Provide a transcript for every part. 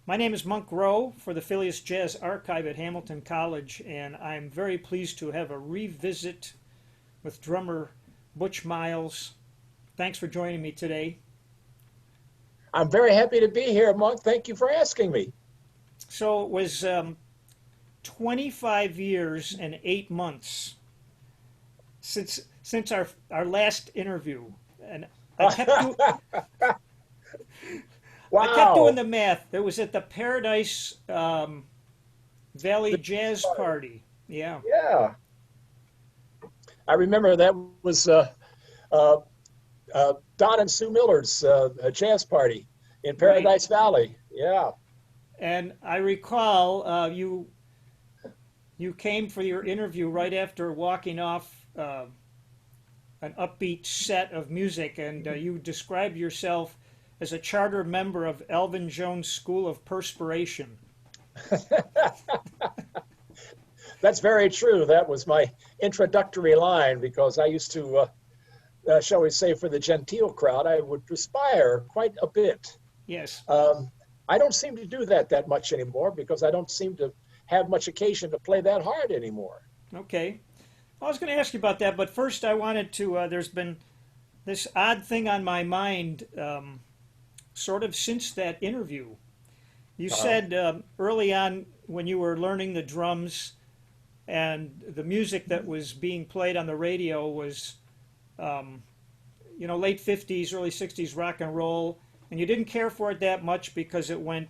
My name is Monk Rowe for the Phileas Jazz Archive at Hamilton College, and I'm very pleased to have a revisit with drummer Butch Miles. Thanks for joining me today. I'm very happy to be here, Monk. Thank you for asking me. So it was 25 years and 8 months since our last interview, and I kept do, I kept doing Wow. the math. It was at the Paradise Valley The- Jazz Party. Yeah, Yeah, I remember that was uh, Don and Sue Miller's a jazz party in right. Paradise Valley. Yeah. And I recall you came for your interview right after walking off an upbeat set of music, and you described yourself as a charter member of Elvin Jones' School of Perspiration. That's very true. That was my introductory line because I used to, shall we say, for the genteel crowd, I would perspire quite a bit. Yes. Um, I don't seem to do that much anymore because I don't seem to have much occasion to play that hard anymore. Okay. I was going to ask you about that, but first I wanted to. There's been this odd thing on my mind, sort of since that interview. You Uh, said early on when you were learning the drums and the music that was being played on the radio was, um, late 50s, early 60s rock and roll, and you didn't care for it that much because it went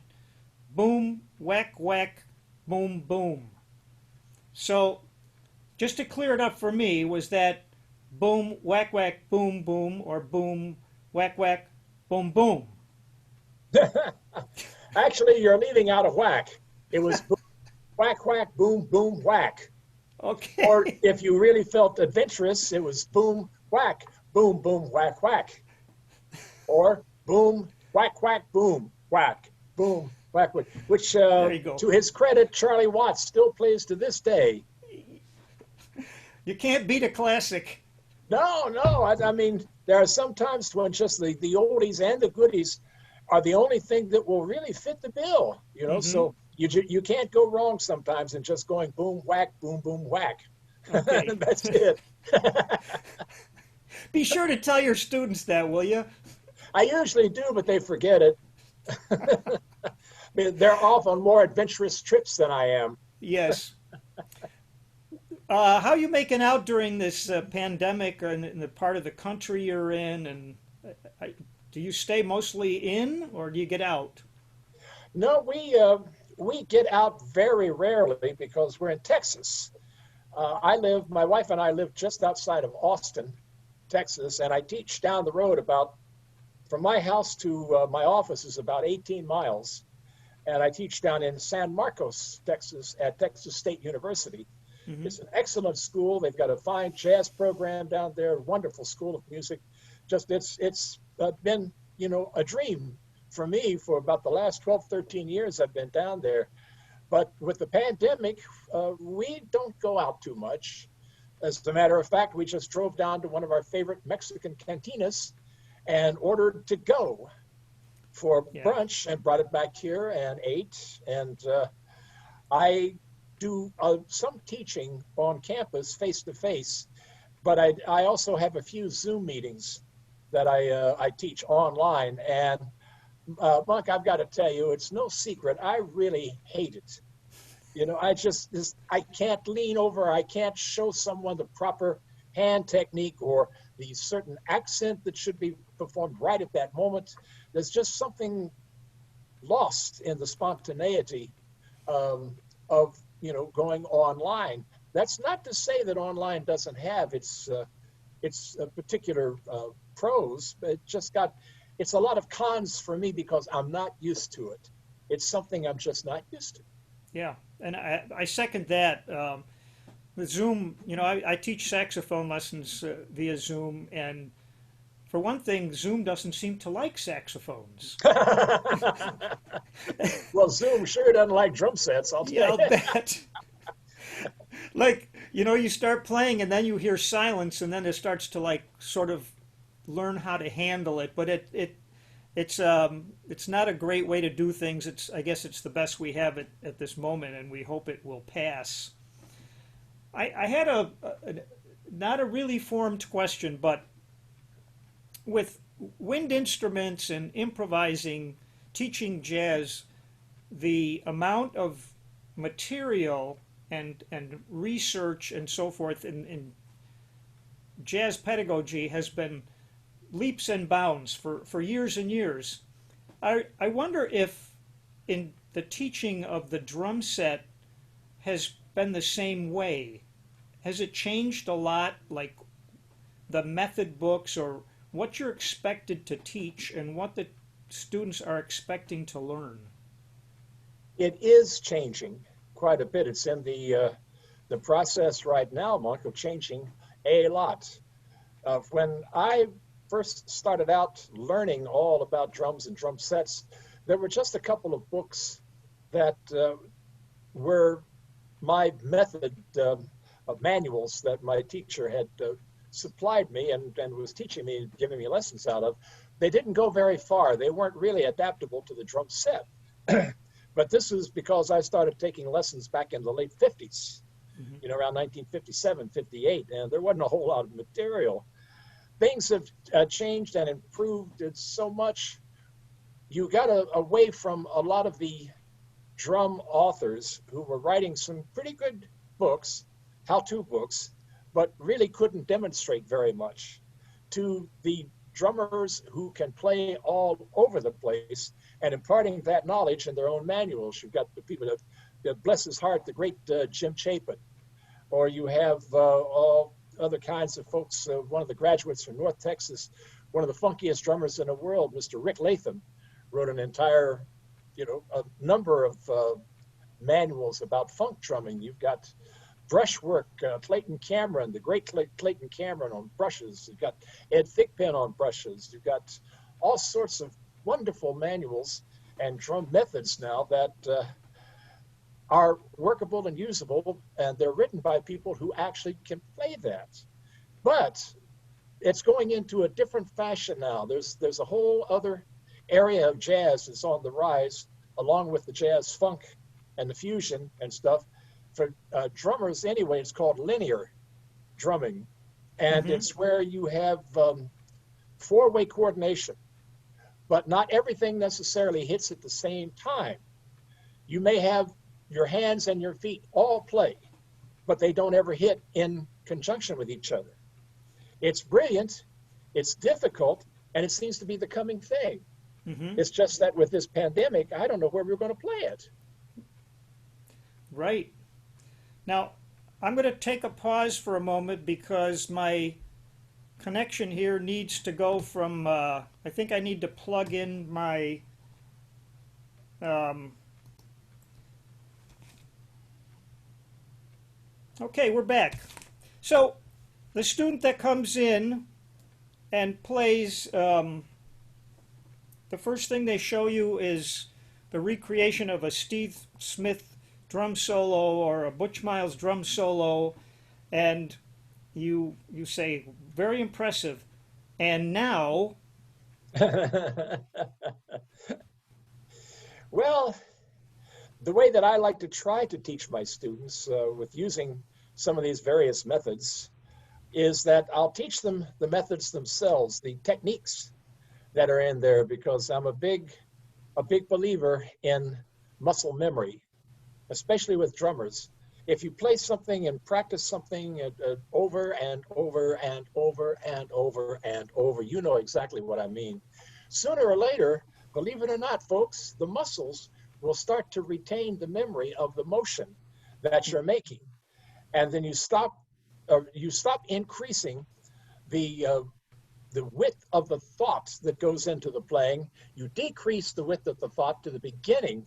boom, whack, whack, boom, boom. So just to clear it up for me, was that boom, whack, whack, boom, boom, or boom, whack, whack, boom, boom? Actually, you're leaving out a whack. It was boom, whack, whack, boom, boom, whack. Or Okay. if you really felt adventurous, it was boom, whack, boom, boom, whack, whack. Or boom, whack, whack, boom, whack, boom, whack, whack. Which, There you go. to his credit, Charlie Watts still plays to this day. You can't beat a classic. No, no. I mean, there are some times when just the oldies and the goodies are the only thing that will really fit the bill, you know. Hmm. So you can't go wrong sometimes in just going boom, whack, boom, boom, whack. Okay. That's it. Be sure to tell your students that, will you? I usually do, but they forget it. I mean, they're off on more adventurous trips than I am. Yes. How you making out during this pandemic in the part of the country you're in? And I, do you stay mostly in or do you get out? No, we get out very rarely because we're in Texas. My wife and I live just outside of Austin, Texas, and I teach down the road from my house to my office is about 18 miles. And I teach down in San Marcos, Texas, at Texas State University. Hmm. It's an excellent school. They've got a fine jazz program down there, wonderful school of music. Just it's been, a dream for me for about the last 12, 13 years I've been down there. But with the pandemic, we don't go out too much. As a matter of fact, we just drove down to one of our favorite Mexican cantinas and ordered to go for Yeah. brunch and brought it back here and ate. And I do some teaching on campus face to face, but I also have a few Zoom meetings that I teach online. And Monk, I've got to tell you, it's no secret. I really hate it. I can't lean over. I can't show someone the proper hand technique or the certain accent that should be performed right at that moment. There's just something lost in the spontaneity of going online. That's not to say that online doesn't have its particular pros, but it's a lot of cons for me because I'm not used to it. It's something I'm just not used to. Yeah. And I second that. The Zoom, I teach saxophone lessons via Zoom, and for one thing, Zoom doesn't seem to like saxophones. Well, Zoom sure doesn't like drum sets, I'll Yeah, tell I'll you. bet. Like, you start playing and then you hear silence and then it starts to like sort of learn how to handle it. But It's not a great way to do things. I guess it's the best we have at this moment, and we hope it will pass. I had not a really formed question, but with wind instruments and improvising, teaching jazz, the amount of material and research and so forth in jazz pedagogy has been leaps and bounds for years and years. I wonder if in the teaching of the drum set has been the same way. Has it changed a lot, like the method books or what you're expected to teach and what the students are expecting to learn? It is changing quite a bit. It's in the process right now, Mark, of changing a lot. When I first started out learning all about drums and drum sets, there were just a couple of books that were my method of manuals that my teacher had supplied me and was teaching me, giving me lessons out of. They didn't go very far. They weren't really adaptable to the drum set. But this is because I started taking lessons back in the late 50s, around 1957, 58, and there wasn't a whole lot of material. Things have changed and improved it so much. You got away from a lot of the drum authors who were writing some pretty good books, how-to books, but really couldn't demonstrate very much, to the drummers who can play all over the place and imparting that knowledge in their own manuals. You've got the people that bless his heart, the great Jim Chapin, or you have all other kinds of folks. One of the graduates from North Texas, one of the funkiest drummers in the world, Mr. Rick Latham, wrote an entire, a number of manuals about funk drumming. You've got brushwork, Clayton Cameron, the great Clayton Cameron on brushes. You've got Ed Thigpen on brushes. You've got all sorts of wonderful manuals and drum methods now that are workable and usable, and they're written by people who actually can play that. But it's going into a different fashion now. There's a whole other area of jazz that's on the rise, along with the jazz funk and the fusion and stuff. For drummers anyway, it's called linear drumming, and it's where you have four-way coordination, but not everything necessarily hits at the same time. You may have your hands and your feet all play, but they don't ever hit in conjunction with each other. It's brilliant, it's difficult, and it seems to be the coming thing. It's just that with this pandemic, I don't know where we're going to play it. Right. Now, I'm going to take a pause for a moment because my connection here needs to go from, I think I need to plug in my, okay, we're back. So, the student that comes in and plays, the first thing they show you is the recreation of a Steve Smith drum solo or a Butch Miles drum solo, and you say, very impressive. And now? Well, the way that I like to try to teach my students with using some of these various methods is that I'll teach them the methods themselves, the techniques that are in there, because I'm a big believer in muscle memory, especially with drummers. If you play something and practice something over and over and over and over and over, you know exactly what I mean. Sooner or later, believe it or not, folks, the muscles will start to retain the memory of the motion that you're making. And then you stop increasing the width of the thought that goes into the playing. You decrease the width of the thought to the beginning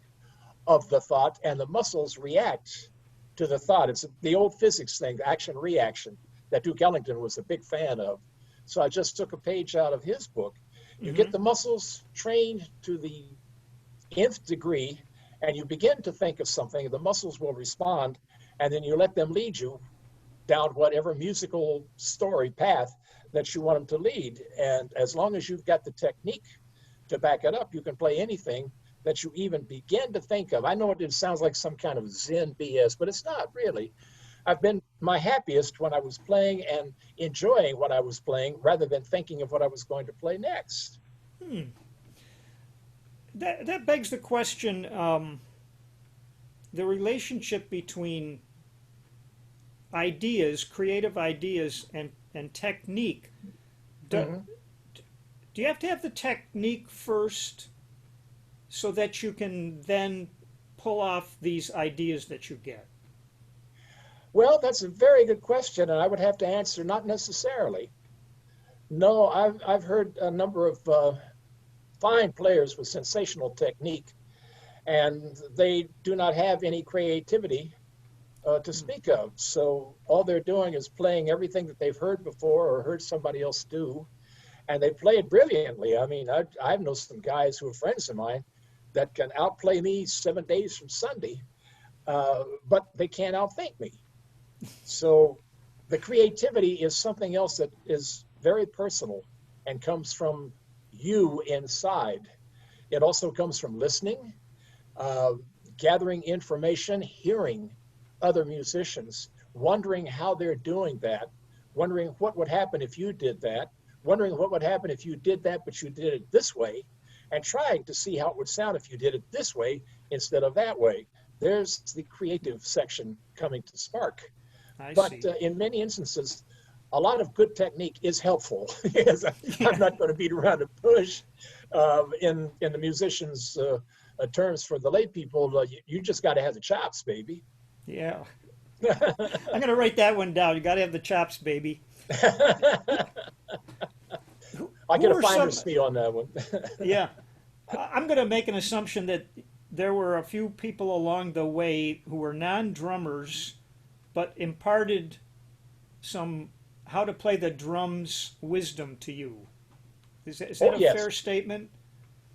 of the thought, and the muscles react to the thought. It's the old physics thing, action reaction, that Duke Ellington was a big fan of. So I just took a page out of his book. You get the muscles trained to the nth degree, and you begin to think of something, the muscles will respond, and then you let them lead you down whatever musical story path that you want them to lead. And as long as you've got the technique to back it up. You can play anything that you even begin to think of. I know it sounds like some kind of Zen BS, but it's not really. I've been my happiest when I was playing and enjoying what I was playing rather than thinking of what I was going to play next. That begs the question, the relationship between ideas, creative ideas, and technique. Do you have to have the technique first so that you can then pull off these ideas that you get? Well, that's a very good question, and I would have to answer not necessarily. No, I've heard a number of fine players with sensational technique, and they do not have any creativity to speak of. So all they're doing is playing everything that they've heard before or heard somebody else do, and they play it brilliantly. I mean, I know some guys who are friends of mine that can outplay me 7 days from Sunday, but they can't outthink me. So the creativity is something else that is very personal and comes from you inside. It also comes from listening, gathering information, hearing other musicians, wondering how they're doing that, wondering what would happen if you did that, wondering what would happen if you did that, but you did it this way, and trying to see how it would sound if you did it this way instead of that way. There's the creative section coming to spark. But in many instances, a lot of good technique is helpful. I'm not going to beat around the bush. In the musicians' terms for the lay people, you just got to have the chops, baby. Yeah. I'm going to write that one down. You got to have the chops, baby. I'll get a finder's fee on that one. Yeah. I'm going to make an assumption that there were a few people along the way who were non-drummers but imparted some how to play the drums wisdom to you. Is that a fair statement?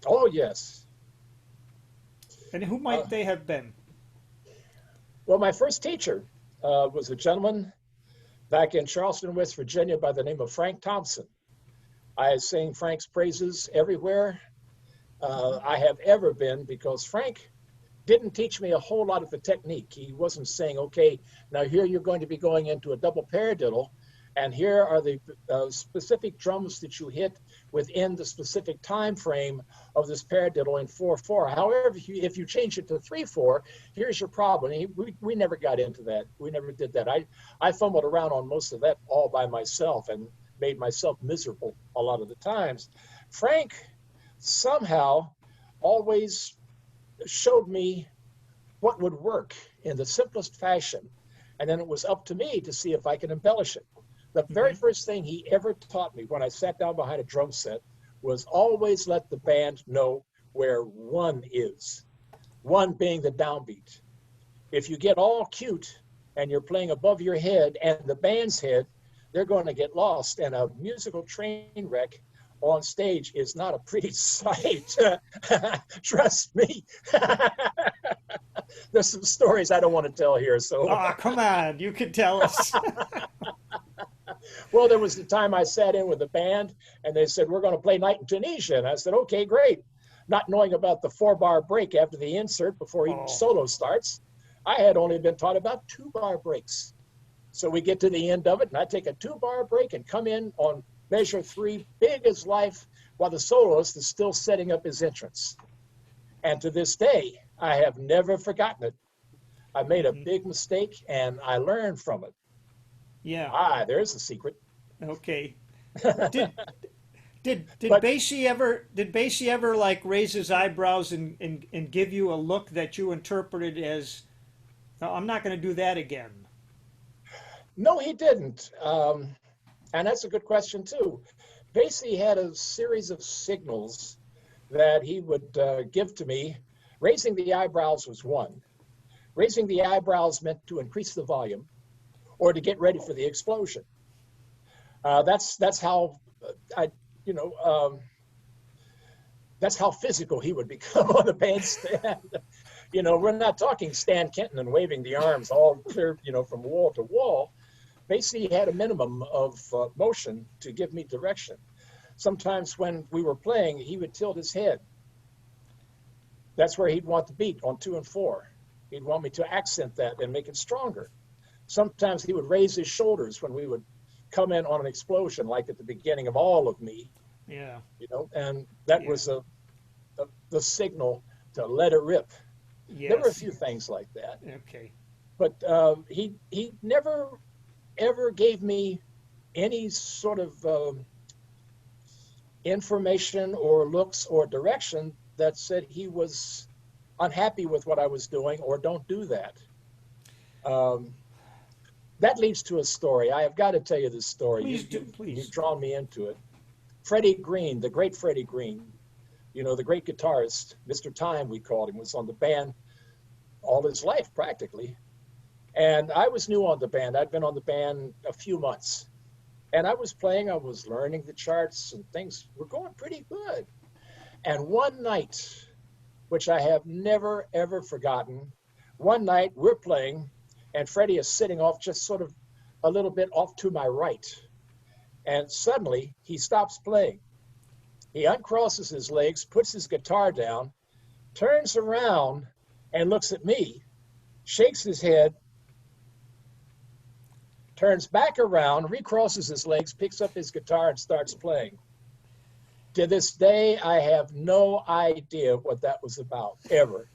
Oh, yes. And who might they have been? Well, my first teacher was a gentleman back in Charleston, West Virginia by the name of Frank Thompson. I sing Frank's praises everywhere I have ever been because Frank didn't teach me a whole lot of the technique. He wasn't saying, okay, now here you're going to be going into a double paradiddle, and here are the specific drums that you hit within the specific time frame of this paradiddle in 4/4. However, if you change it to 3/4, here's your problem. We never got into that. We never did that. I fumbled around on most of that all by myself and made myself miserable a lot of the times. Frank somehow always showed me what would work in the simplest fashion, and then it was up to me to see if I could embellish it. The very first thing he ever taught me when I sat down behind a drum set was always let the band know where one is, one being the downbeat. If you get all cute and you're playing above your head and the band's head, they're going to get lost, and a musical train wreck on stage is not a pretty sight. Trust me. There's some stories I don't want to tell here. So. Oh, come on, you can tell us. Well, there was the time I sat in with the band, and they said, we're going to play Night in Tunisia. And I said, okay, great. Not knowing about the 4-bar break after the insert before each solo starts, I had only been taught about 2-bar breaks. So we get to the end of it, and I take a 2-bar break and come in on measure 3, big as life, while the soloist is still setting up his entrance. And to this day, I have never forgotten it. I made a big mistake, and I learned from it. Yeah. There's the secret. Okay. Did Basie ever like raise his eyebrows and give you a look that you interpreted as, no, I'm not going to do that again? No, he didn't. And that's a good question too. Basie had a series of signals that he would give to me. Raising the eyebrows was one. Raising the eyebrows meant to increase the volume or to get ready for the explosion. That's how that's how physical he would become on the bandstand. We're not talking Stan Kenton and waving the arms all clear, from wall to wall. Basie had a minimum of motion to give me direction. sometimes when we were playing, he would tilt his head. That's where he'd want the beat on 2 and 4. He'd want me to accent that and make it stronger. Sometimes he would raise his shoulders when we would come in on an explosion, like at the beginning of All of Me. Yeah. And that was the signal to let it rip. Yes. There were a few things like that. Okay. But he never ever gave me any sort of information or looks or direction that said he was unhappy with what I was doing or don't do that. That leads to a story. I have got to tell you this story. Please. You've drawn me into it. Freddie Green, the great Freddie Green, the great guitarist, Mr. Time we called him, was on the band all his life practically. And I was new on the band. I'd been on the band a few months. And I was playing, I was learning the charts, and things were going pretty good. And one night, which I have never, ever forgotten, one night we're playing, and Freddie is sitting off just sort of a little bit off to my right. And suddenly he stops playing. He uncrosses his legs, puts his guitar down, turns around and looks at me, shakes his head, turns back around, recrosses his legs, picks up his guitar and starts playing. To this day, I have no idea what that was about, ever.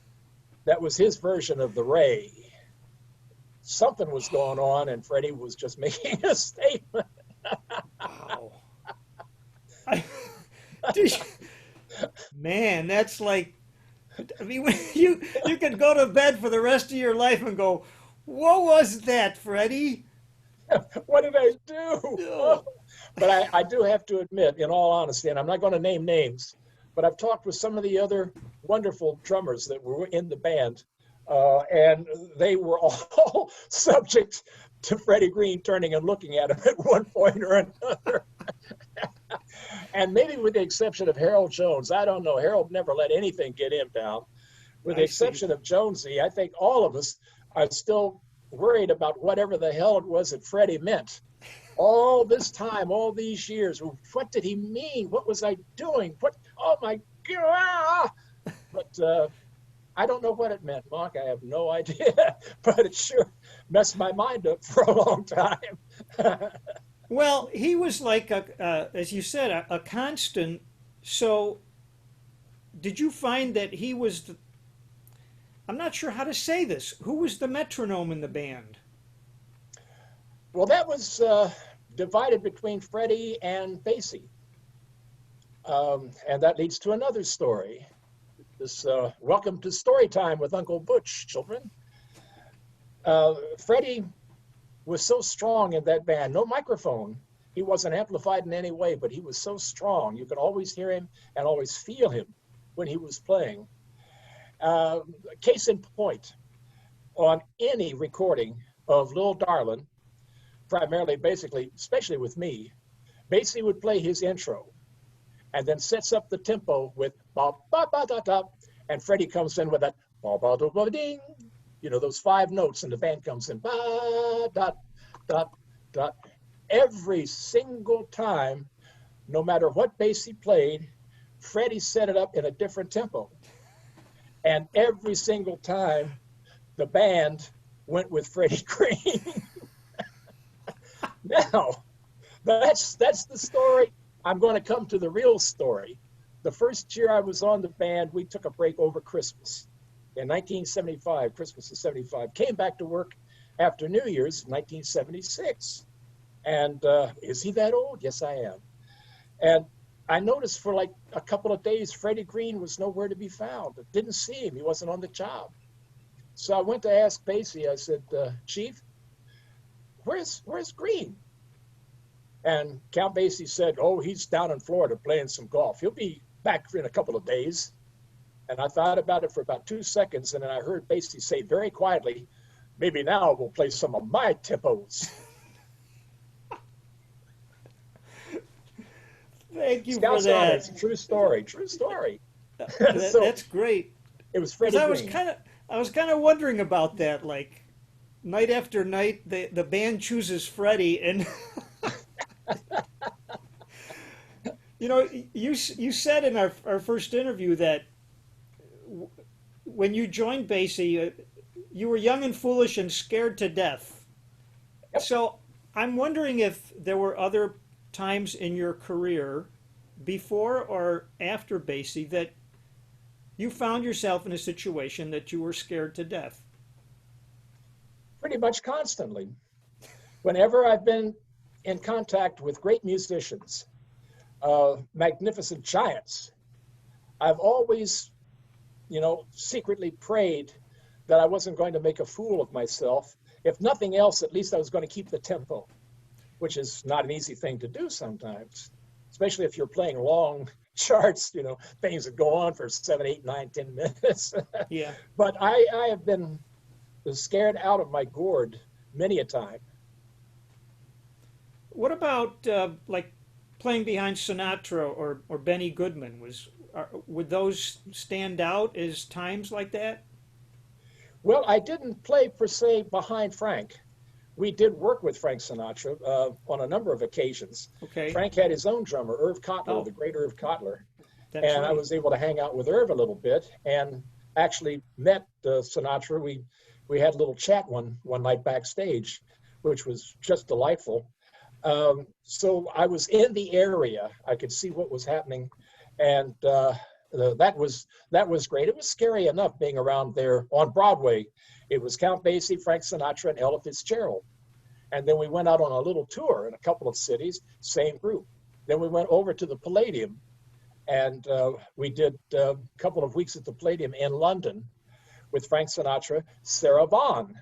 That was his version of the Ray. Something was going on, and Freddie was just making a statement. Wow. Man, that's like, I mean, you could go to bed for the rest of your life and go, what was that, Freddie? What did I do? No. But I do have to admit, in all honesty, and I'm not going to name names, but I've talked with some of the other wonderful drummers that were in the band, and they were all subject to Freddie Green turning and looking at him at one point or another. And maybe with the exception of Harold Jones, I don't know, Harold never let anything get him down. With the exception of Jonesy, I think all of us are still worried about whatever the hell it was that Freddie meant. All this time, all these years, what did he mean? What was I doing? Oh my God! But I don't know what it meant, Mark. I have no idea. But it sure messed my mind up for a long time. Well, he was like, as you said, a constant. So did you find that he was, I'm not sure how to say this, who was the metronome in the band? Well, that was divided between Freddie and Basie. And that leads to another story. This welcome to story time with Uncle Butch, children. Freddie was so strong in that band, no microphone. He wasn't amplified in any way, but he was so strong. You could always hear him and always feel him when he was playing. Case in point, on any recording of Lil Darlin', primarily, basically, especially with me, Basie would play his intro and then sets up the tempo with ba ba ba da da, and Freddie comes in with that ba ba da ba ding, those 5 notes, and the band comes in ba da da da. Every single time, no matter what Basie played, Freddie set it up in a different tempo, and every single time, the band went with Freddie Green. Now, that's the story. I'm going to come to the real story. The first year I was on the band, we took a break over Christmas. In 1975, Christmas of 75, came back to work after New Year's, 1976. And is he that old? Yes, I am. And I noticed for like a couple of days, Freddie Green was nowhere to be found. I didn't see him. He wasn't on the job. So I went to ask Basie. I said, Chief, where's Green? And Count Basie said, oh, he's down in Florida playing some golf. He'll be back in a couple of days. And I thought about it for about 2 seconds, and then I heard Basie say very quietly, maybe now we'll play some of my tempos. Thank you Scouts for that. It's a true story. True story. That's great. It was Freddie Green. I was kind of wondering about that. Like, night after night, the band chooses Freddie, and You know, you said in our first interview that when you joined Basie, you were young and foolish and scared to death. Yep. So I'm wondering if there were other times in your career, before or after Basie, that you found yourself in a situation that you were scared to death. Pretty much constantly. Whenever I've been in contact with great musicians, magnificent giants, I've always, secretly prayed that I wasn't going to make a fool of myself. If nothing else, at least I was going to keep the tempo, which is not an easy thing to do sometimes, especially if you're playing long charts, things that go on for 7, 8, 9, 10 minutes. Yeah. But I have been scared out of my gourd many a time. What about like playing behind Sinatra or Benny Goodman? Would those stand out as times like that? Well, I didn't play per se behind Frank. We did work with Frank Sinatra on a number of occasions. Okay. Frank had his own drummer, Irv Cotler, Oh, the great Irv Cotler. that's And I right. was able to hang out with Irv a little bit and actually met Sinatra. We had a little chat one night backstage, which was just delightful. So I was in the area. I could see what was happening, and that was great. It was scary enough being around there on Broadway. It was Count Basie, Frank Sinatra, and Ella Fitzgerald. And then we went out on a little tour in a couple of cities, same group. Then we went over to the Palladium, and we did a couple of weeks at the Palladium in London with Frank Sinatra, Sarah Vaughan,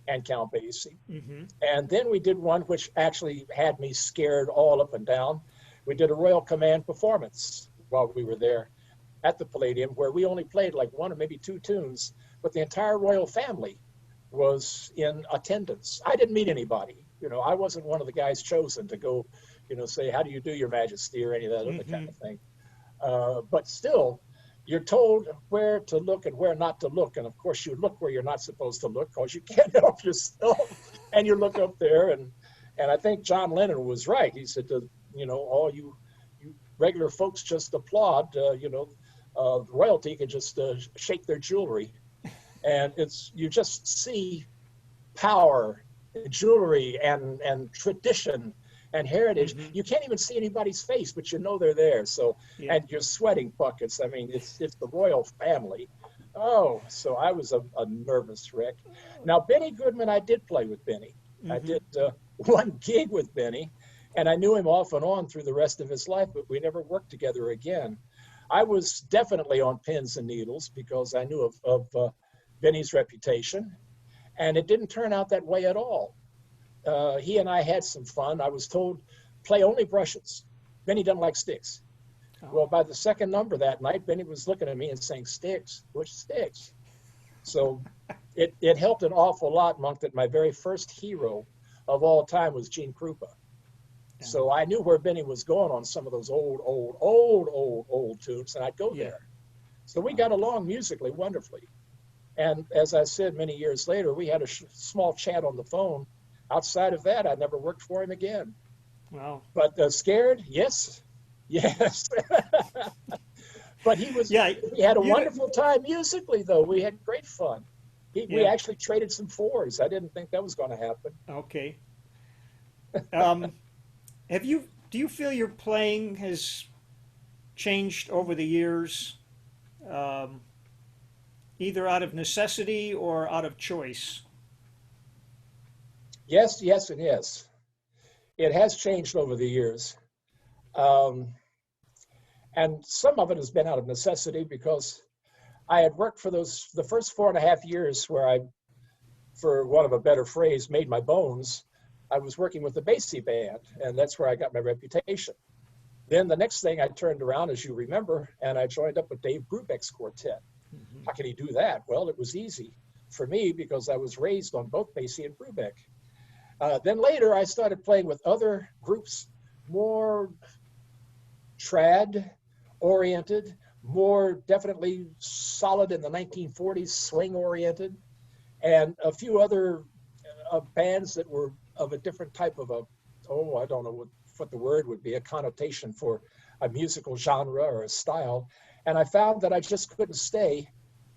and Count Basie. Hmm. And then we did one which actually had me scared all up and down. We did a Royal Command performance while we were there at the Palladium, where we only played like one or maybe two tunes, but the entire royal family was in attendance. I didn't meet anybody. I wasn't one of the guys chosen to go, say, how do you do, Your Majesty, or any of that other kind of thing. But still, you're told where to look and where not to look. And of course, you look where you're not supposed to look because you can't help yourself. And you look up there, and I think John Lennon was right. He said, all you regular folks just applaud, royalty can just shake their jewelry. And you just see power, jewelry, and tradition and heritage. Hmm. You can't even see anybody's face, but they're there. So, Yeah. and you're sweating buckets. I mean, it's the royal family. Oh, so I was a nervous wreck. Now, Benny Goodman, I did play with Benny. I Hmm. did one gig with Benny, and I knew him off and on through the rest of his life, but we never worked together again. I was definitely on pins and needles because I knew of Benny's reputation, and it didn't turn out that way at all. He and I had some fun. I was told, play only brushes. Benny doesn't like sticks. Well, by the second number that night, Benny was looking at me and saying, sticks? Which sticks? So it helped an awful lot, Monk, that my very first hero of all time was Gene Krupa. Yeah. So I knew where Benny was going on some of those old tunes, and I'd go Yeah. there. So we got along musically wonderfully. And as I said, many years later, we had a small chat on the phone. Outside of that, I never worked for him again. Wow. But scared? Yes. Yes. But Yeah. we had a You, wonderful time musically, though. We had great fun. We yeah. actually traded some fours. I didn't think that was going to happen. Okay. Um, do you feel your playing has changed over the years, um, either out of necessity or out of choice? Yes, yes, and yes. It has changed over the years. Um, and some of it has been out of necessity because I had worked for the first 4.5 years where I, for want of a better phrase, made my bones. I was working with the Basie band, and that's where I got my reputation. Then the next thing I turned around, as you remember, and I joined up with Dave Brubeck's quartet. Hmm. How can he do that? Well, it was easy for me because I was raised on both Basie and Brubeck. Then later, I started playing with other groups, more trad oriented, more definitely solid in the 1940s, swing oriented, and a few other bands that were of a different type of I don't know what the word would be, a connotation for a musical genre or a style. And I found that I just couldn't stay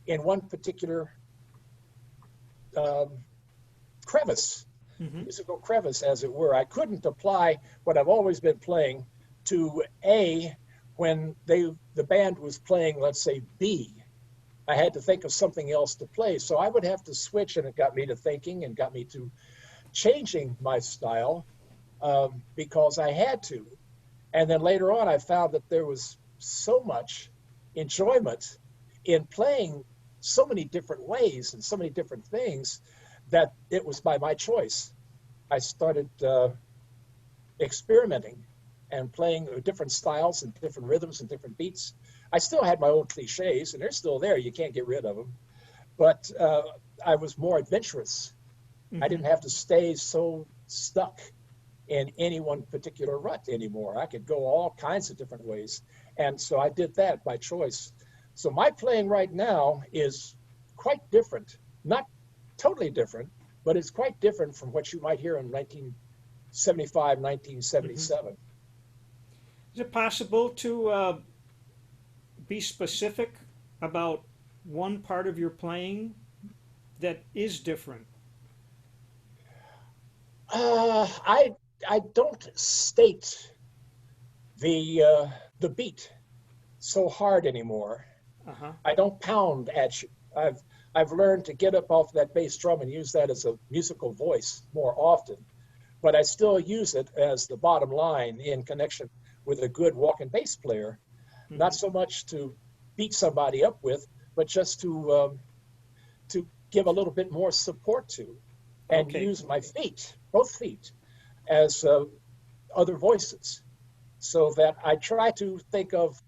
in one particular um, crevice, Hmm. musical crevice, as it were. I couldn't apply what I've always been playing to A when the band was playing, let's say, B. I had to think of something else to play. So I would have to switch, and it got me to thinking and got me to changing my style because I had to. And then later on, I found that there was so much enjoyment in playing so many different ways and so many different things that it was by my choice. I started experimenting and playing different styles and different rhythms and different beats. I still had my old cliches, and they're still there. You can't get rid of them. But I was more adventurous. I Hmm. didn't have to stay so stuck in any one particular rut anymore. I could go all kinds of different ways. And so I did that by choice. So my playing right now is quite different, not totally different, but it's quite different from what you might hear in 1975, Hmm. 1977. Is it possible to be specific about one part of your playing that is different? I don't state the beat so hard anymore. Uh-huh. I don't pound at you. I've learned to get up off that bass drum and use that as a musical voice more often, but I still use it as the bottom line in connection with a good walking bass player, not Hmm. so much to beat somebody up with, but just to give a little bit more support to, and Okay. use my feet, both feet, as other voices, so that I try to think of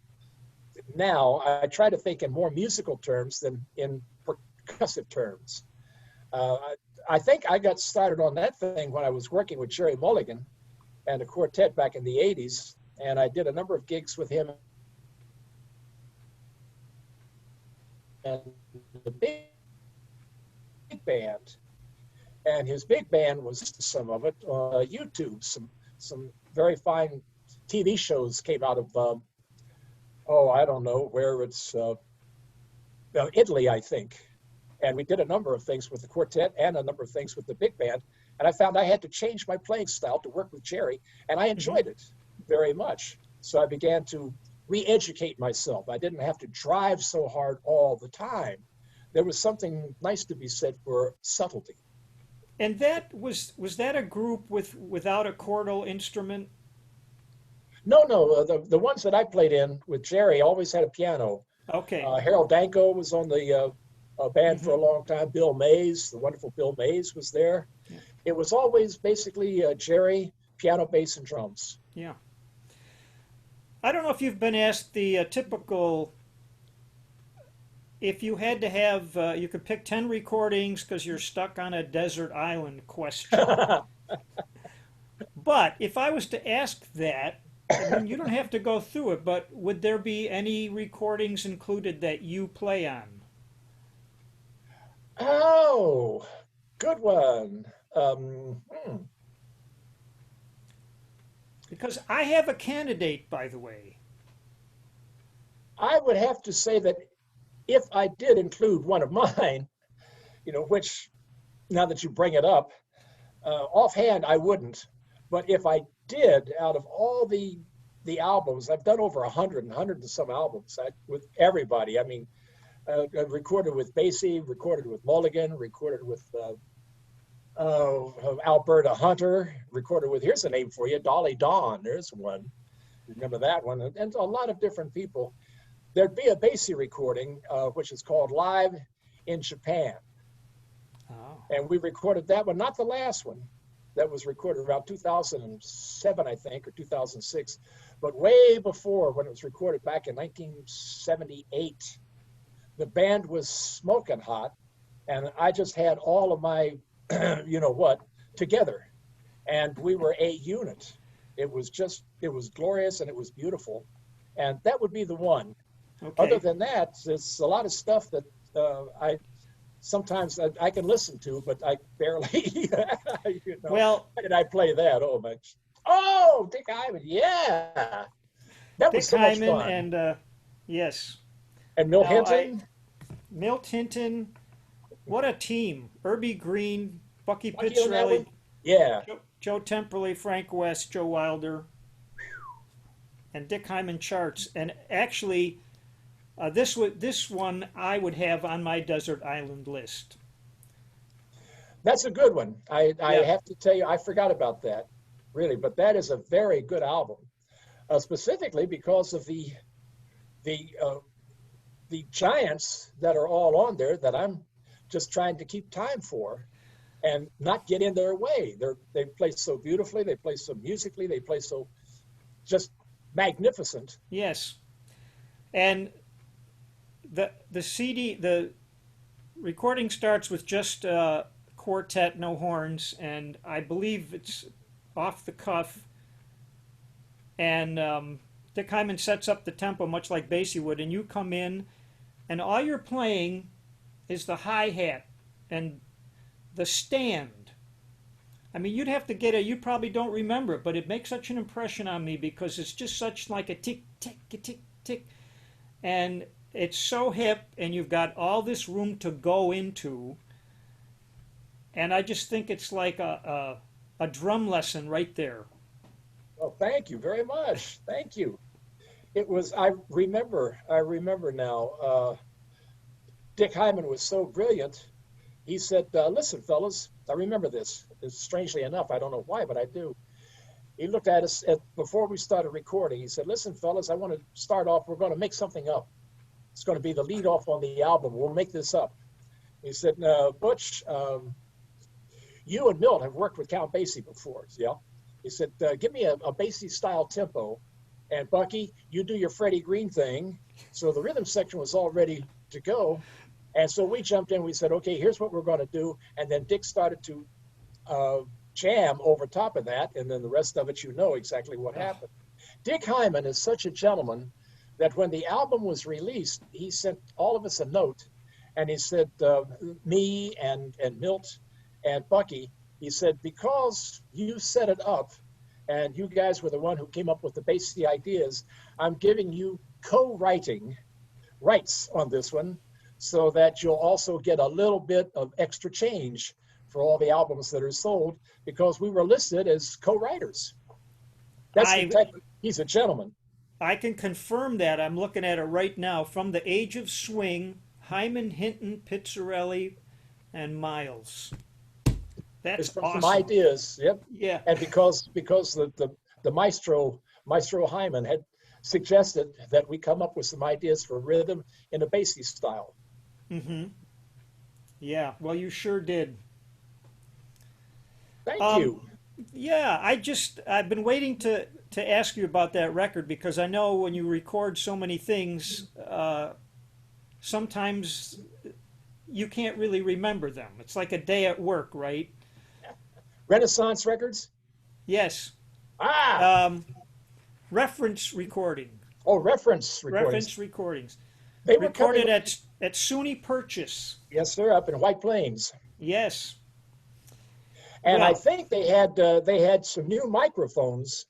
now. I try to think in more musical terms than in percussive terms. Uh, I think I got started on that thing when I was working with Jerry Mulligan and a quartet back in the 80s. And I did a number of gigs with him and the big band. And his big band was some of it on YouTube. Some very fine TV shows came out of, oh, I don't know, where it's Italy, I think. And we did a number of things with the quartet and a number of things with the big band. And I found I had to change my playing style to work with Jerry, and I Hmm. enjoyed it very much. So I began to re-educate myself. I didn't have to drive so hard all the time. There was something nice to be said for subtlety. And that was that a group without a chordal instrument? No, no, the ones that I played in with Jerry always had a piano. Okay. Harold Danko was on the band for Hmm. a long time. Bill Mays, the wonderful Bill Mays, was there. Yeah. It was always basically Jerry, piano, bass, and drums. Yeah. I don't know if you've been asked the typical, if you had to have, you could pick 10 recordings because you're stuck on a desert island question. But if I was to ask that, I mean, you don't have to go through it, but would there be any recordings included that you play on? Oh, good one. Because I have a candidate, by the way. I would have to say that if I did include one of mine, which now that you bring it up, offhand I wouldn't. But if I did, out of all the albums, I've done over 100 and some albums with everybody. I mean, I've recorded with Basie, recorded with Mulligan, recorded with Alberta Hunter, recorded with, here's a name for you, Dolly Dawn. There's one. Remember that one? And a lot of different people. There'd be a Basie recording, which is called Live in Japan. Oh. And we recorded that one, not the last one. That was recorded around 2007, I think, or 2006, but way before, when it was recorded back in 1978. The band was smoking hot, and I just had all of my, you know what, together, and we were a unit. It was glorious, and it was beautiful, and that would be the one. Other Okay. than that, it's a lot of stuff that I sometimes I can listen to, but I barely, Well, how did I play that? Oh, my. Oh, Dick Ivan, yeah. That was Dick so much Hyman fun. and yes. And Milt Now I Hinton, Milt Hinton, what a team! Irby Green, Bucky Bucky on that one. Pizzarelli, Yeah, Joe Temperley, Frank West, Joe Wilder, and Dick Hyman charts. And actually, this one I would have on my desert island list. that's a good one. I Yeah. have to tell you, I forgot about that, really. But that is a very good album, specifically because of the the giants that are all on there that I'm just trying to keep time for and not get in their way. They play so beautifully, they play so musically, they play so just magnificent. Yes. And the recording starts with just quartet, no horns, and I believe it's off the cuff. And Dick Hyman sets up the tempo much like Basie would, and you come in, and all you're playing is the hi-hat and the stand. I mean, you'd have to get it. You probably don't remember it, but it makes such an impression on me because it's just such like a tick, tick, a tick, tick, and it's so hip, and you've got all this room to go into, and I just think it's like a drum lesson right there. Well, thank you very much. Thank you. It was, I remember now, Dick Hyman was so brilliant. He said, listen, fellas, I remember this. It's strangely enough, I don't know why, but I do. He looked at us before we started recording. He said, listen, fellas, I want to start off. We're going to make something up. It's going to be the lead off on the album. We'll make this up. He said, Butch, you and Milt have worked with Count Basie before. Yeah. He said, give me a Basie style tempo. And Bucky, you do your Freddie Green thing. So the rhythm section was all ready to go. And so we jumped in. We said, okay, here's what we're going to do. And then Dick started to jam over top of that. And then the rest of it, you know exactly what happened. Dick Hyman is such a gentleman that when the album was released, he sent all of us a note. And he said, me and Milt and Bucky, he said, because you set it up and you guys were the one who came up with the basic ideas, I'm giving you co-writing rights on this one so that you'll also get a little bit of extra change for all the albums that are sold because we were listed as co-writers. That's the type of, he's a gentleman. I can confirm that. I'm looking at it right now. From the Age of Swing, Hyman, Hinton, Pizzarelli, and Miles. That's It's awesome. some ideas, yep. Yeah. And because the maestro Hyman had suggested that we come up with some ideas for rhythm in a Basie style. Mm-hmm. Yeah. Well, you sure did. Thank you. Yeah, I've been waiting to ask you about that record because I know when you record so many things, sometimes you can't really remember them. It's like a day at work, right? Renaissance Records? Yes. Ah! Reference recording. Oh, reference recordings. Reference recordings. They were Recorded coming, at SUNY Purchase. yes, sir, up in White Plains. Yes. And Well, I think they had some new microphones,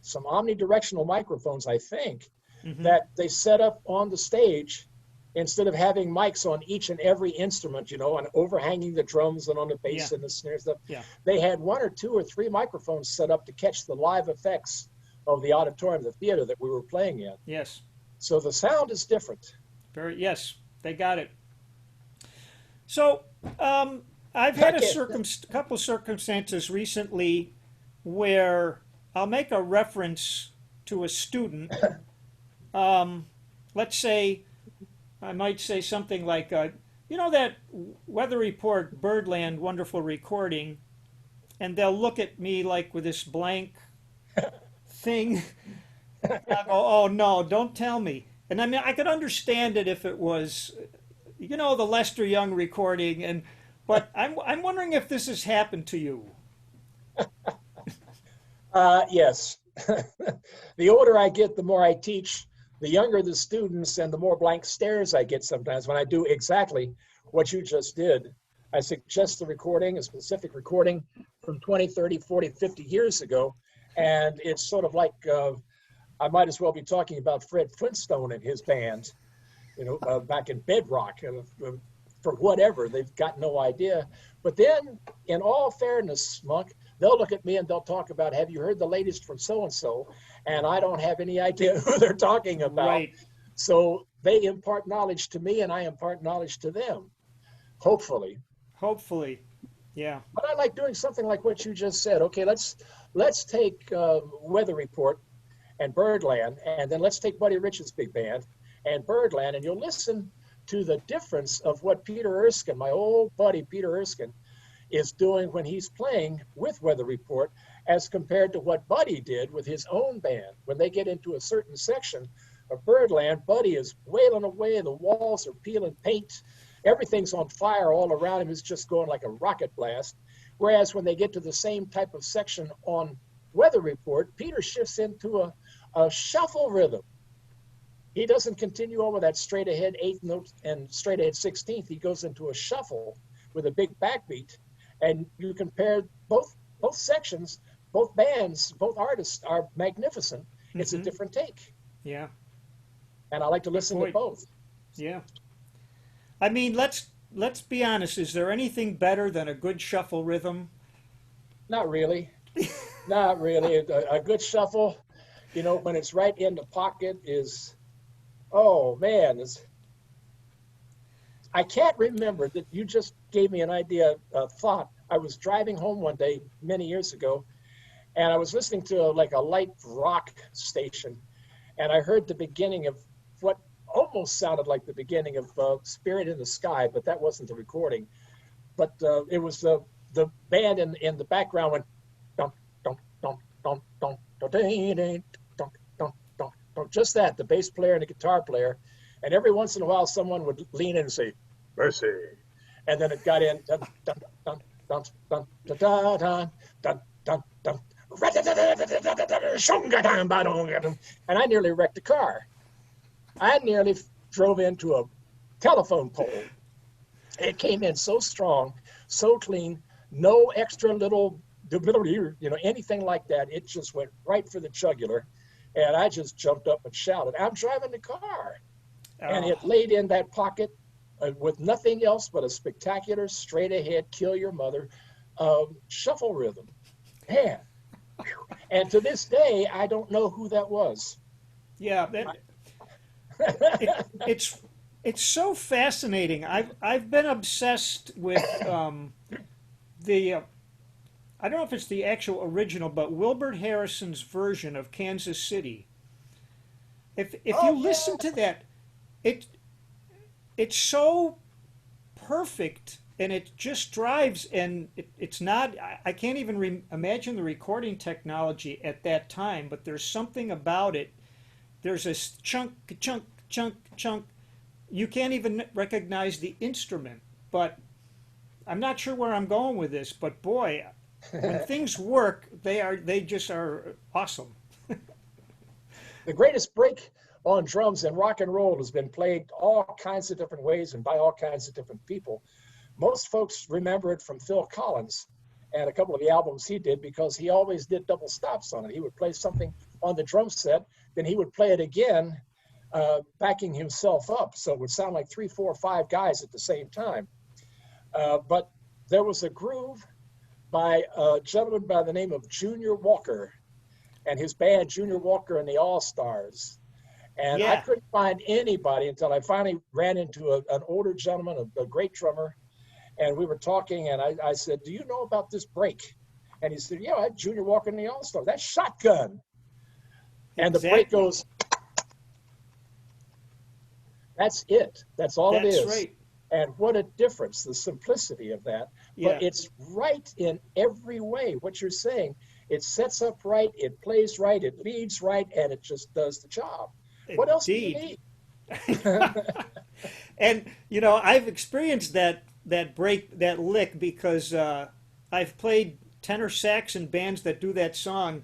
some omnidirectional microphones, I think, that they set up on the stage instead of having mics on each and every instrument, you know, and overhanging the drums and on the bass Yeah. and the snare stuff. Yeah. They had 1 or 2 or 3 microphones set up to catch the live effects of the auditorium, the theater that we were playing in. Yes. So the sound is different. Yes, they got it. So, I've had couple circumstances recently where I'll make a reference to a student. Let's say, I might say something like, you know that Weather Report Birdland wonderful recording, and they'll look at me like with this blank thing. I go, oh no, don't tell me. And I mean, I could understand it if it was, you know, the Lester Young recording, but I'm wondering if this has happened to you. Yes. The older I get, the more I teach. The younger the students and the more blank stares I get sometimes when I do exactly what you just did. I suggest a specific recording from 20, 30, 40, 50 years ago. And it's sort of like I might as well be talking about Fred Flintstone and his band, back in Bedrock. For whatever, they've got no idea. But then, in all fairness, Monk, they'll look at me and they'll talk about, have you heard the latest from so-and-so? And I don't have any idea who they're talking about. Right. So they impart knowledge to me and I impart knowledge to them, hopefully. Hopefully, yeah. But I like doing something like what you just said. Okay, let's take Weather Report and Birdland, and then let's take Buddy Rich's big band and Birdland, and you'll listen to the difference of what Peter Erskine, my old buddy Peter Erskine, is doing when he's playing with Weather Report as compared to what Buddy did with his own band. When they get into a certain section of Birdland, Buddy is wailing away, the walls are peeling paint, everything's on fire all around him, is just going like a rocket blast. Whereas when they get to the same type of section on Weather Report, Peter shifts into a shuffle rhythm. He doesn't continue over that straight ahead 8th note and straight ahead 16th. He goes into a shuffle with a big backbeat. And you compare both sections, both bands, both artists are magnificent. It's a different take. Yeah. And I like to listen to both. Yeah. I mean, let's be honest. Is there anything better than a good shuffle rhythm? Not really. Not really. A good shuffle, when it's right in the pocket is, oh man, I can't remember that you just gave me an idea, a thought. I was driving home one day many years ago, and I was listening to a light rock station, and I heard the beginning of what almost sounded like the beginning of Spirit in the Sky, but that wasn't the recording. But it was the band in the background went dum dum dum dum dum dum dum dum dum dum, just that, the bass player and the guitar player, and every once in a while someone would lean in and say mercy, and then it got in dun dun dun dun dun dun dun dun dun dun, and I nearly wrecked the car. I nearly drove into a telephone pole. It came in so strong, so clean, no extra little, anything like that. It just went right for the jugular. And I just jumped up and shouted, I'm driving the car. Oh. And it laid in that pocket with nothing else but a spectacular, straight ahead, kill your mother shuffle rhythm. Man. And to this day, I don't know who that was. Yeah, it's so fascinating. I've been obsessed with I don't know if it's the actual original, but Wilbert Harrison's version of Kansas City. If you listen to that, it's so perfect, and it just drives, and it's not. I can't even imagine the recording technology at that time, but there's something about it. There's a chunk, chunk, chunk, chunk. You can't even recognize the instrument. But I'm not sure where I'm going with this. But boy, when things work, they just are awesome. The greatest break on drums in rock and roll has been played all kinds of different ways and by all kinds of different people. Most folks remember it from Phil Collins and a couple of the albums he did, because he always did double stops on it. He would play something on the drum set, then he would play it again, backing himself up. So it would sound like 3, 4, 5 guys at the same time. But there was a groove by a gentleman by the name of Junior Walker and his band, Junior Walker and the All-Stars. And I couldn't find anybody until I finally ran into an older gentleman, a great drummer. And we were talking, and I said, do you know about this break? And he said, yeah, Junior Walker and the All-Stars. That's Shotgun. And the break goes, that's it. That's all it is. Right. And what a difference, the simplicity of that. Yeah. But it's right in every way. What you're saying, it sets up right, it plays right, it leads right, and it just does the job. What else do you need? And, I've experienced that break, that lick, because I've played tenor sax in bands that do that song.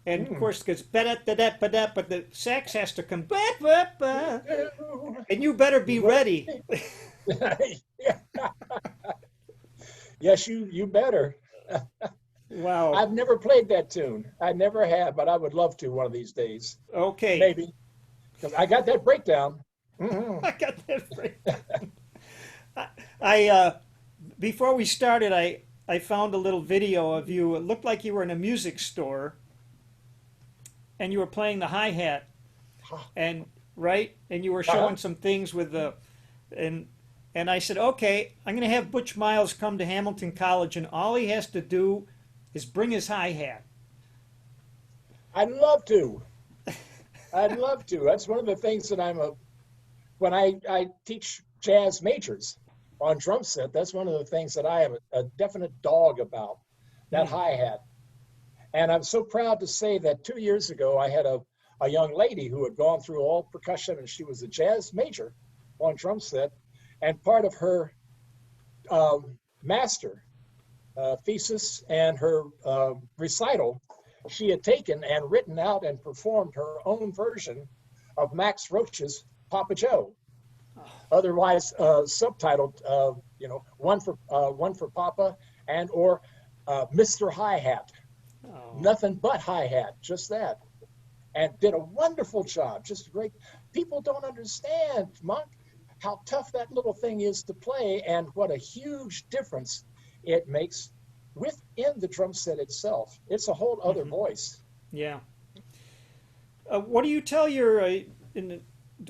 And of course, because but the sax has to come, and you better be ready. Yes, you better. Wow. I've never played that tune. I never have, but I would love to one of these days. Okay. Maybe, because I got that breakdown. Hmm. I got that breakdown. I before we started, I found a little video of you. It looked like you were in a music store and you were playing the hi-hat and right, and you were Uh-huh. showing some things with the and and I said, okay, I'm going to have Butch Miles come to Hamilton College, and all he has to do is bring his hi-hat. I'd love to. I'd love to. That's one of the things that when I teach jazz majors on drum set, that's one of the things that I am a definite dog about, that Hmm. hi-hat. And I'm so proud to say that 2 years ago, I had a young lady who had gone through all percussion, and she was a jazz major on drum set. And part of her master thesis and her recital, she had taken and written out and performed her own version of Max Roach's Papa Joe, otherwise subtitled, one for Papa and or Mr. Hi Hat, Oh. nothing but hi hat, just that, and did a wonderful job. Just great. People don't understand, Monk, how tough that little thing is to play and what a huge difference it makes within the drum set itself. It's a whole other Hmm. voice. Yeah. What do you tell your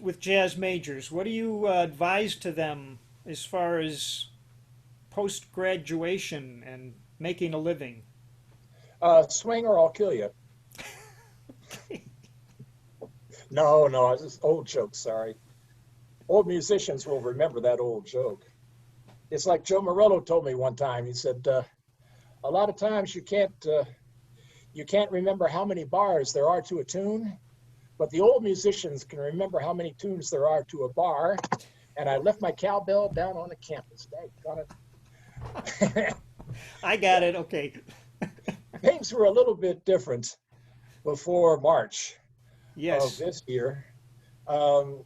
with jazz majors? What do you advise to them as far as post graduation and making a living? Swing or I'll kill you. No, no, it's just old joke. Sorry. Old musicians will remember that old joke. It's like Joe Morello told me one time. He said, a lot of times you can't remember how many bars there are to a tune, but the old musicians can remember how many tunes there are to a bar. And I left my cowbell down on the campus. Got it. I got it. Okay. Things were a little bit different before March of Yes. this year. Um,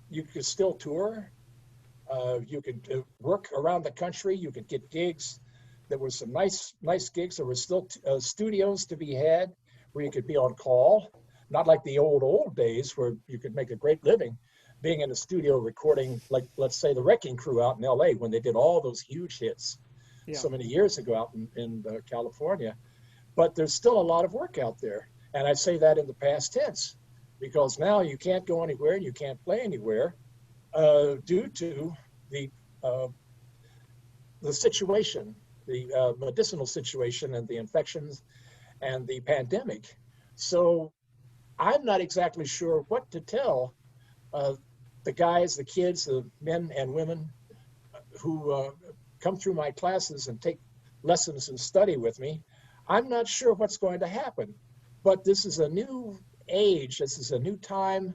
you could still tour. You could work around the country. You could get gigs. There were some nice gigs. There were still studios to be had where you could be on call. Not like the old days where you could make a great living being in a studio recording, like let's say the Wrecking Crew out in L.A. when they did all those huge hits Yeah. so many years ago out in California. But there's still a lot of work out there, and I say that in the past tense because now you can't go anywhere, you can't play anywhere due to the uh, the situation, the medicinal situation, and the infections and the pandemic. So I'm not exactly sure what to tell uh, the guys, the kids, the men and women who come through my classes and take lessons and study with me. I'm not sure what's going to happen, but this is a new age. This is a new time.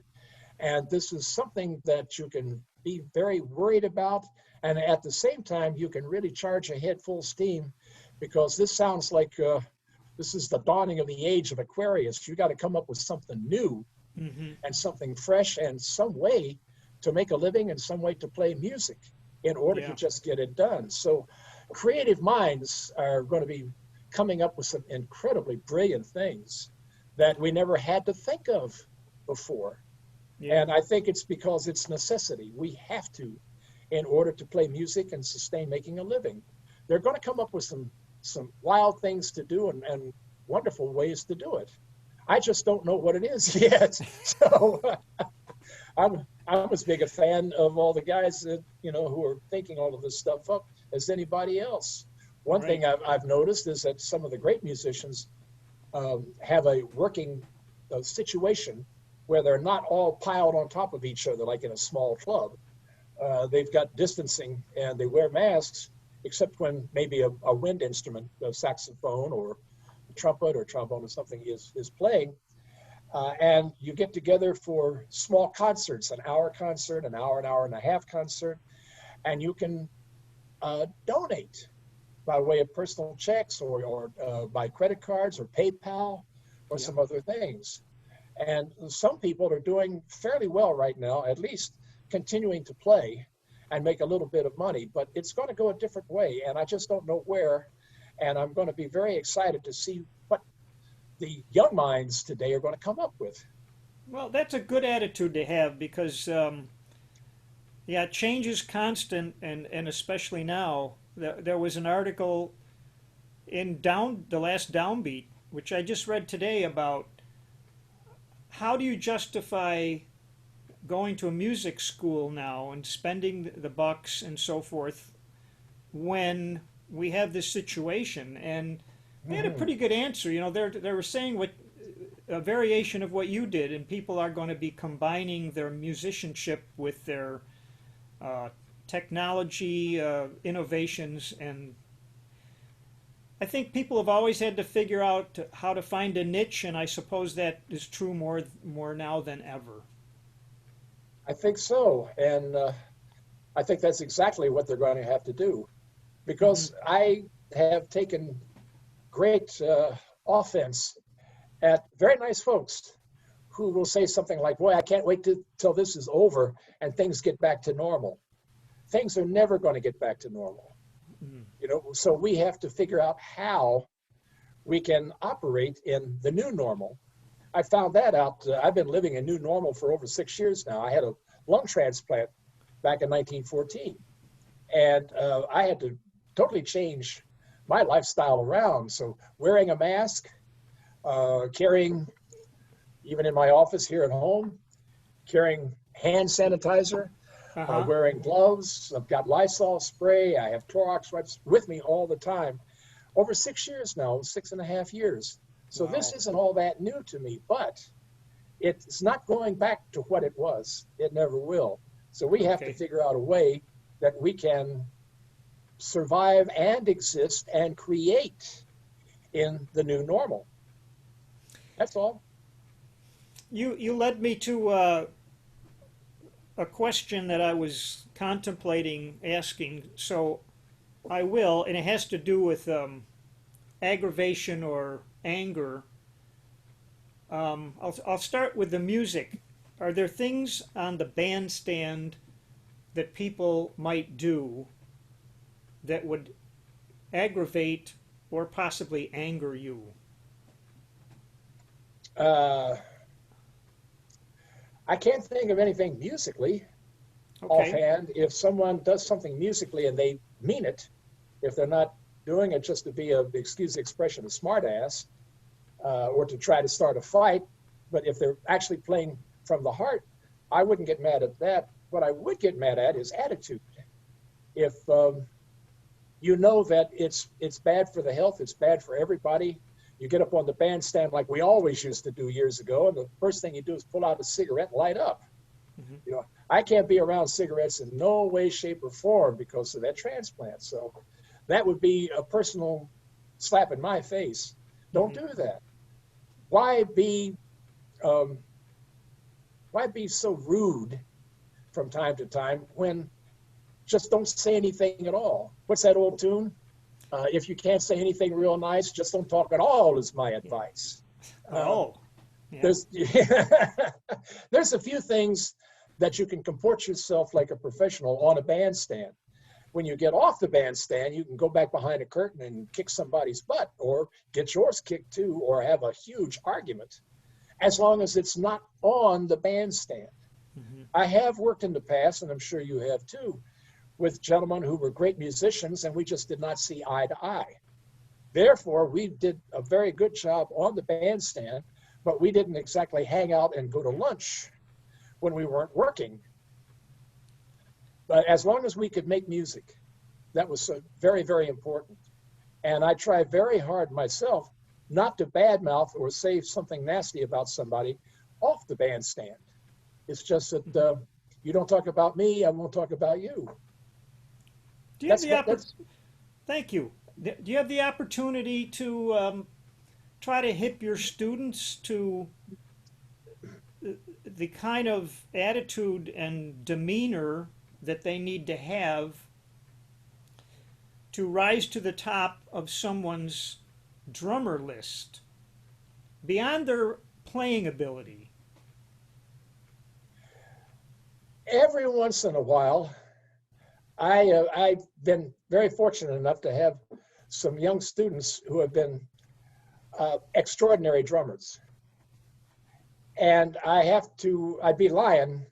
And this is something that you can be very worried about. And at the same time, you can really charge ahead full steam because this sounds like this is the dawning of the age of Aquarius. You got to come up with something new Hmm. and something fresh and some way to make a living and some way to play music in order to Yeah. just get it done. So creative minds are going to be coming up with some incredibly brilliant things that we never had to think of before. Yeah. And I think it's because it's necessity. We have to in order to play music and sustain making a living. They're going to come up with some wild things to do and wonderful ways to do it. I just don't know what it is yet. So I'm as big a fan of all the guys that who are thinking all of this stuff up as anybody else. One Right. thing I've noticed is that some of the great musicians have a working situation where they're not all piled on top of each other like in a small club. They've got distancing and they wear masks, except when maybe a wind instrument, a saxophone or a trumpet or trombone or something is playing. And you get together for small concerts, an hour concert, an hour and a half concert, and you can donate by way of personal checks or by credit cards or PayPal or Yeah. some other things. And some people are doing fairly well right now, at least continuing to play and make a little bit of money, but it's going to go a different way. And I just don't know where. And I'm going to be very excited to see what the young minds today are going to come up with. Well, that's a good attitude to have because, yeah, change is constant, and especially now. There was an article in the last Downbeat, which I just read today about how do you justify going to a music school now and spending the bucks and so forth when we have this situation. And they had a pretty good answer. You know, they were saying what a variation of what you did, and people are going to be combining their musicianship with their technology innovations. And I think people have always had to figure out how to find a niche, and I suppose that is true more now than ever. I think so. And I think that's exactly what they're going to have to do. Because I have taken great offense at very nice folks who will say something like, boy, I can't wait till this is over and things get back to normal. Things are never going to get back to normal. You know, so we have to figure out how we can operate in the new normal. I found that out. I've been living a new normal for over 6 years now. I had a lung transplant back in 1914, and I had to totally change my lifestyle around. So wearing a mask, carrying, even in my office here at home, carrying hand sanitizer, wearing gloves. I've got Lysol spray. I have Clorox wipes with me all the time. Over 6 years now, 6.5 years. So Wow. this isn't all that new to me, but it's not going back to what it was. It never will. So we have to figure out a way that we can survive and exist and create in the new normal. That's all. You led me to a question that I was contemplating asking, so I will, and it has to do with aggravation or anger. I'll start with the music. Are there things on the bandstand that people might do that would aggravate or possibly anger you? I can't think of anything musically offhand. If someone does something musically and they mean it, if they're not doing it just to be excuse the expression, a smartass, or to try to start a fight, but if they're actually playing from the heart, I wouldn't get mad at that. What I would get mad at is attitude. If you know that it's bad for the health, it's bad for everybody. You get up on the bandstand like we always used to do years ago, and the first thing you do is pull out a cigarette and light up. You know, I can't be around cigarettes in no way, shape, or form because of that transplant. So that would be a personal slap in my face. Don't do that. Why be so rude from time to time when just don't say anything at all? What's that old tune? If you can't say anything real nice, just don't talk at all is my advice. Yeah. There's a few things that you can comport yourself like a professional on a bandstand. When you get off the bandstand, you can go back behind a curtain and kick somebody's butt or get yours kicked too, or have a huge argument, as long as it's not on the bandstand. I have worked in the past, and I'm sure you have too, with gentlemen who were great musicians, and we just did not see eye to eye. Therefore, we did a very good job on the bandstand, but we didn't exactly hang out and go to lunch when we weren't working. But as long as we could make music, that was very, very important. And I try very hard myself not to badmouth or say something nasty about somebody off the bandstand. It's just that you don't talk about me, I won't talk about you. Do you have Thank you. Do you have the opportunity to try to hip your students to the kind of attitude and demeanor that they need to have to rise to the top of someone's drummer list beyond their playing ability? Every once in a while, I've been very fortunate enough to have some young students who have been extraordinary drummers. And I'd be lying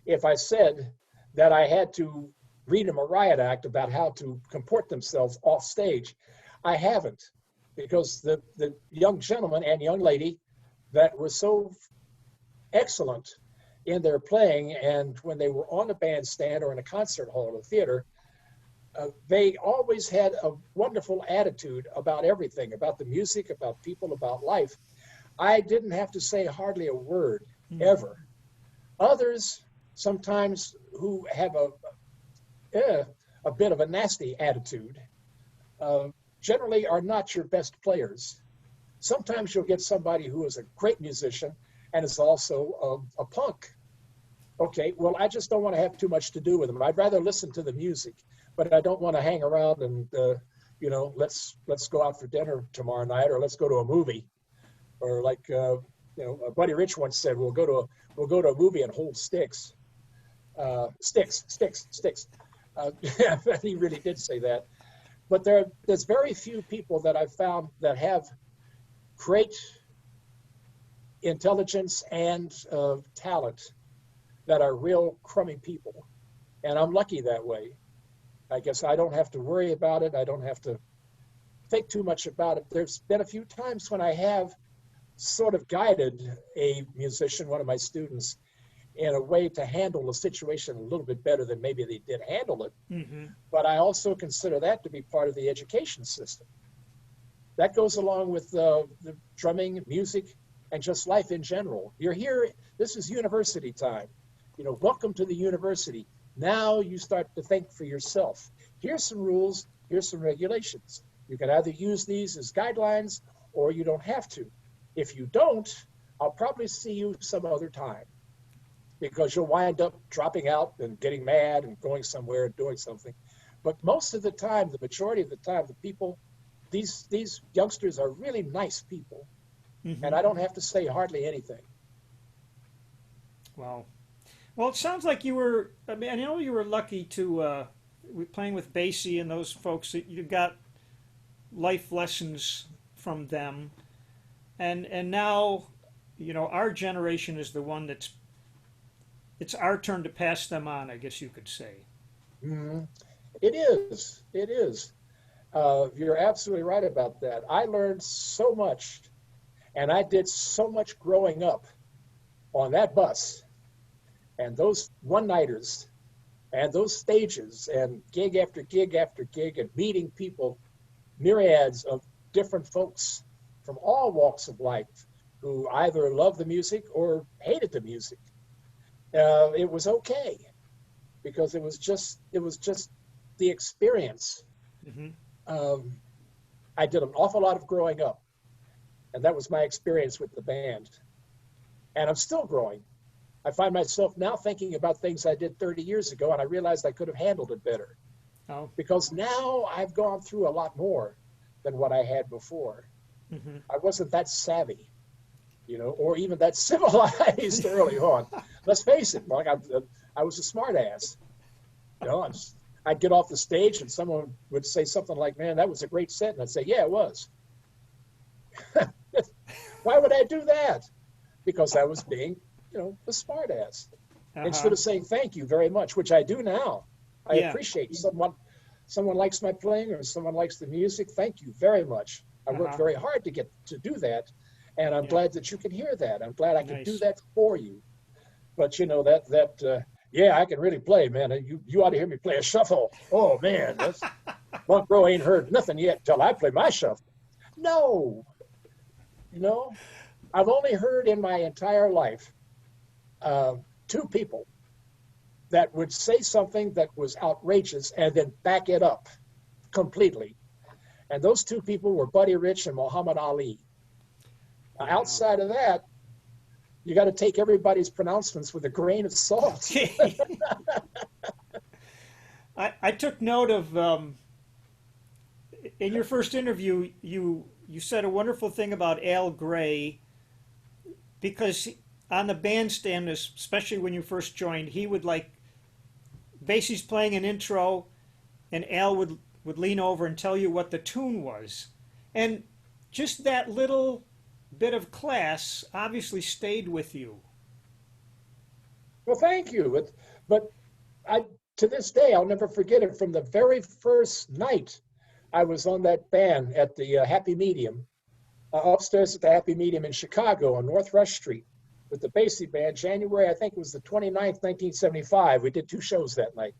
if I said that I had to read them a riot act about how to comport themselves off stage. I haven't, because the young gentleman and young lady that were so excellent in their playing, and when they were on the bandstand or in a concert hall or a theater, they always had a wonderful attitude about everything, about the music, about people, about life. I didn't have to say hardly a word, ever. Others, sometimes who have a bit of a nasty attitude, generally are not your best players. Sometimes you'll get somebody who is a great musician and is also a punk. Okay, well, I just don't want to have too much to do with them. I'd rather listen to the music, but I don't want to hang around and, let's go out for dinner tomorrow night, or let's go to a movie. Or like, Buddy Rich once said, we'll go to a movie and hold sticks. Sticks. He really did say that. But there's very few people that I've found that have great intelligence and talent that are real crummy people. And I'm lucky that way. I guess I don't have to worry about it. I don't have to think too much about it. There's been a few times when I have sort of guided a musician, one of my students, in a way to handle the situation a little bit better than maybe they did handle it. Mm-hmm. But I also consider that to be part of the education system. That goes along with the drumming, music, and just life in general. You're here, this is university time. Welcome to the university. Now you start to think for yourself. Here's some rules, here's some regulations. You can either use these as guidelines or you don't have to. If you don't, I'll probably see you some other time, because you'll wind up dropping out and getting mad and going somewhere and doing something. But most of the time, the majority of the time, the people, these youngsters are really nice people. Mm-hmm. And I don't have to say hardly anything. Wow. Well, it sounds like you were, I know you were lucky to, playing with Basie and those folks, that you got life lessons from them. And now, our generation is the one it's our turn to pass them on, I guess you could say. Mm-hmm. It is. You're absolutely right about that. I learned so much, and I did so much growing up on that bus, and those one-nighters, and those stages, and gig after gig after gig, and meeting people, myriads of different folks from all walks of life who either loved the music or hated the music. It was okay, because it was just the experience. Mm-hmm. I did an awful lot of growing up, and that was my experience with the band. And I'm still growing. I find myself now thinking about things I did 30 years ago, and I realized I could have handled it better. Oh. Because now I've gone through a lot more than what I had before. Mm-hmm. I wasn't that savvy, or even that civilized early on. Let's face it, Mark, I was a smart ass. I'd get off the stage and someone would say something like, "Man, that was a great set." And I'd say, "Yeah, it was." Why would I do that? Because I was being, a smart ass. Uh-huh. Instead of saying thank you very much, which I do now. I appreciate someone likes my playing or someone likes the music. Thank you very much. I worked very hard to get to do that, and I'm glad that you can hear that. I'm glad I can do that for you. But I can really play, man. You ought to hear me play a shuffle. Oh man, Monk Rowe ain't heard nothing yet till I play my shuffle. No, I've only heard in my entire life two people that would say something that was outrageous and then back it up completely. And those two people were Buddy Rich and Muhammad Ali. Wow. Outside of that, you got to take everybody's pronouncements with a grain of salt. I took note of, in your first interview, you said a wonderful thing about Al Gray, because on the bandstand, especially when you first joined, he would Basie's playing an intro, and Al would would lean over and tell you what the tune was. And just that little bit of class obviously stayed with you. Well, thank you. But I, to this day, I'll never forget it. From the very first night I was on that band at the Happy Medium, upstairs at the Happy Medium in Chicago on North Rush Street with the Basie Band, January, I think it was the 29th, 1975. We did 2 shows that night.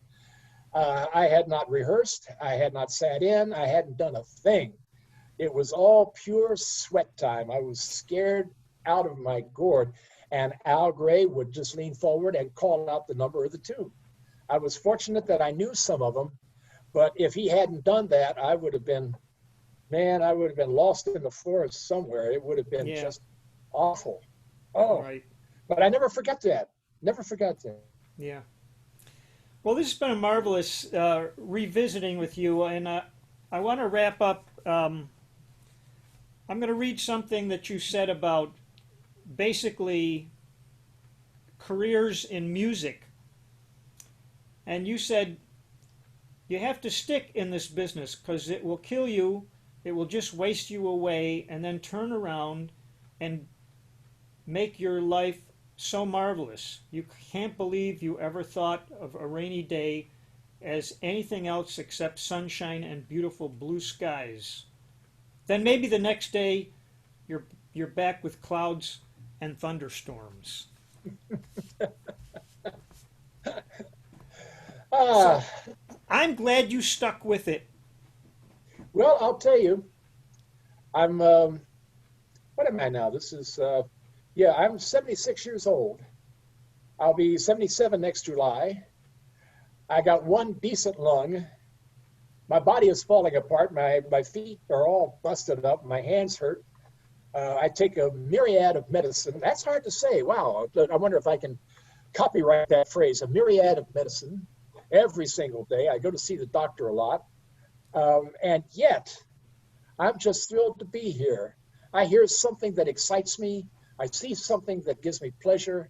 I had not rehearsed. I had not sat in. I hadn't done a thing. It was all pure sweat time. I was scared out of my gourd. And Al Gray would just lean forward and call out the number of the tune. I was fortunate that I knew some of them, but if he hadn't done that, I would have been lost in the forest somewhere. It would have been just awful. Oh, right. But I never forgot that. Never forgot that. Yeah. Well, this has been a marvelous revisiting with you, and I want to wrap up. I'm going to read something that you said about basically careers in music. And you said you have to stick in this business because it will kill you, it will just waste you away, and then turn around and make your life so marvelous. You can't believe you ever thought of a rainy day as anything else except sunshine and beautiful blue skies. Then maybe the next day you're back with clouds and thunderstorms. So, I'm glad you stuck with it. Well, I'll tell you, I'm, what am I now? This is, I'm 76 years old. I'll be 77 next July. I got one decent lung. My body is falling apart. My feet are all busted up. My hands hurt. I take a myriad of medicine. That's hard to say. Wow. I wonder if I can copyright that phrase, a myriad of medicine, every single day. I go to see the doctor a lot. And yet, I'm just thrilled to be here. I hear something that excites me. I see something that gives me pleasure.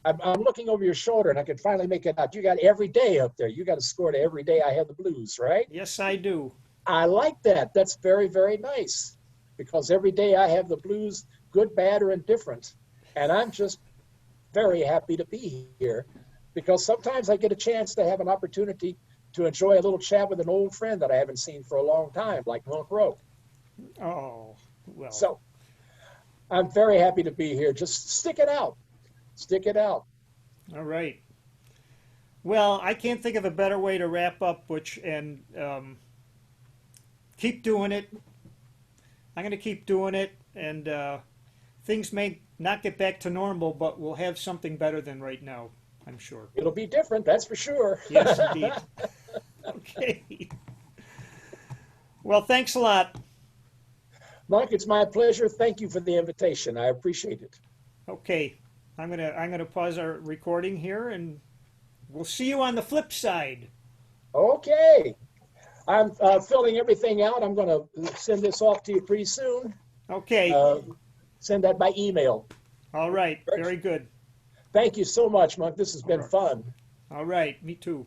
I'm looking over your shoulder and I can finally make it out. You got every day up there. You got a score to every day I have the blues, right? Yes, I do. I like that. That's very, very nice. Because every day I have the blues, good, bad, or indifferent. And I'm just very happy to be here. Because sometimes I get a chance to have an opportunity to enjoy a little chat with an old friend that I haven't seen for a long time, like Monk Rowe. Oh, well. So I'm very happy to be here. Just stick it out. Stick it out. All right. Well, I can't think of a better way to wrap up, Butch, and keep doing it. I'm going to keep doing it, and things may not get back to normal, but we'll have something better than right now, I'm sure. It'll be different, that's for sure. Yes, indeed. Okay. Well, thanks a lot. Mike, it's my pleasure. Thank you for the invitation. I appreciate it. Okay. I'm gonna pause our recording here, and we'll see you on the flip side. Okay. I'm filling everything out. I'm going to send this off to you pretty soon. Okay. Send that by email. All right. Very good. Thank you so much, Monk. This has been fun. All right. Me too.